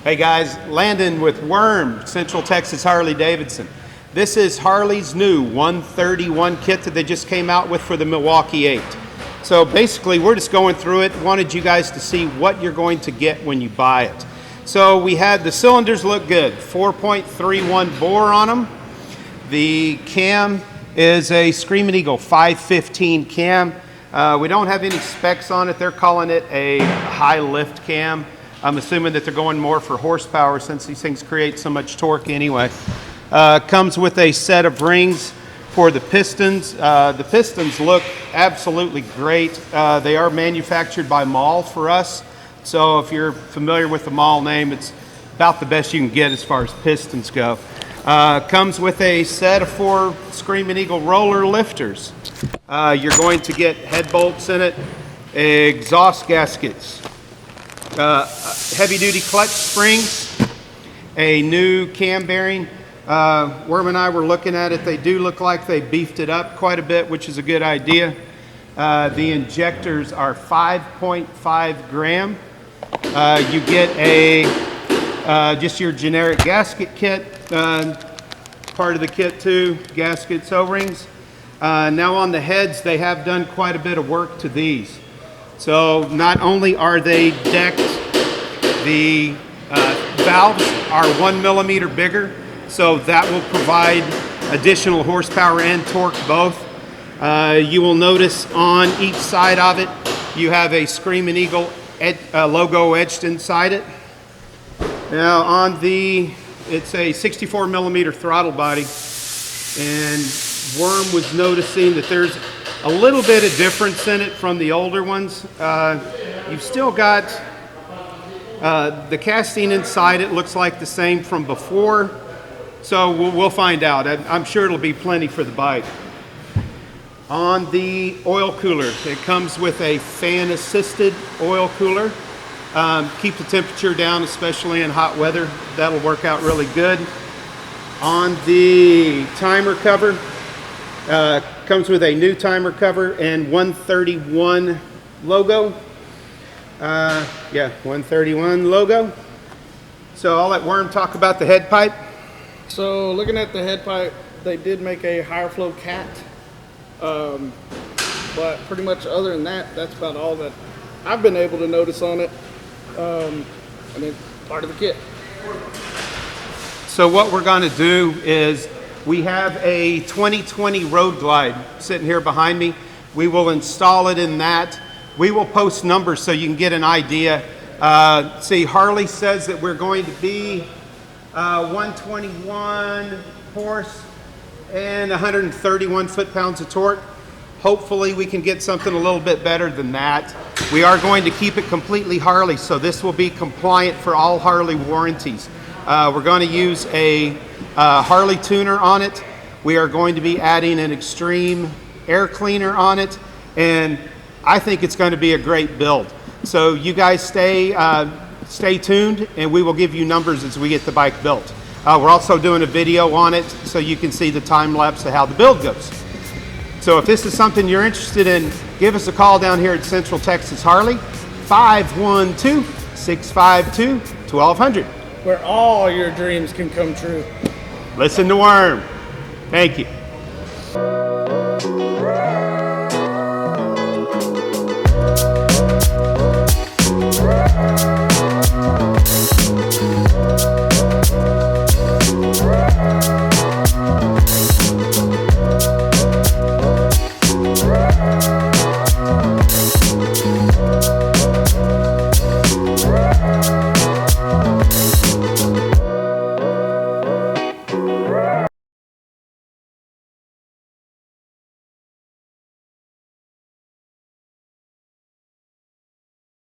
Hey guys, Landon with Worm, Central Texas Harley-Davidson. This is Harley's new 131 kit that they just came out with for the Milwaukee 8. So basically we're just going through it, wanted you guys to see what you're going to get when you buy it. So we had the cylinders look good, 4.31 bore on them. The cam is a Screaming Eagle 515 cam. We don't have any specs on it. They're calling it a high lift cam. I'm assuming that they're going more for horsepower since these things create so much torque anyway. Comes with a set of rings for the pistons. The pistons look absolutely great. They are manufactured by Maul for us. So if you're familiar with the Maul name, it's about the best you can get as far as pistons go. Comes with a set of 4 Screaming Eagle roller lifters. You're going to get head bolts in it, exhaust gaskets, heavy-duty clutch springs, a new cam bearing. Worm and I were looking at it. They do look like they beefed it up quite a bit, which is a good idea. The injectors are 5.5 gram. You get a just your generic gasket kit, part of the kit too, gaskets, O-rings. Now on the heads, they have done quite a bit of work to these. So not only are they decked, the valves are 1 millimeter bigger, so that will provide additional horsepower and torque both. You will notice on each side of it, you have a Screaming Eagle logo etched inside it. Now on it's a 64 millimeter throttle body, and Worm was noticing that there's a little bit of difference in it from the older ones. You've still got the casting inside. It looks like the same from before, so we'll find out. I'm sure it'll be plenty for the bike. On the oil cooler, it comes with a fan assisted oil cooler. Keep the temperature down, especially in hot weather. That'll work out really good. On the timer cover, comes with a new timer cover and 131 logo. Yeah, 131 logo. So I'll let Worm talk about the head pipe. So looking at the head pipe, they did make a higher flow cat. But pretty much other than that, that's about all that I've been able to notice on it. And it's part of the kit. So what we're going to do is we have a 2020 Road Glide sitting here behind me. We will install it in that. We will post numbers so you can get an idea. See, Harley says that we're going to be 121 horse and 131 foot-pounds of torque. Hopefully we can get something a little bit better than that. We are going to keep it completely Harley, so this will be compliant for all Harley warranties. We're going to use a Harley tuner on it. We are going to be adding an extreme air cleaner on it, and I think it's going to be a great build. So you guys stay tuned, and we will give you numbers as we get the bike built. We're also doing a video on it so you can see the time lapse of how the build goes. So if this is something you're interested in, give us a call down here at Central Texas Harley, 512-652-1200. Where all your dreams can come true. Listen to Worm. Thank you.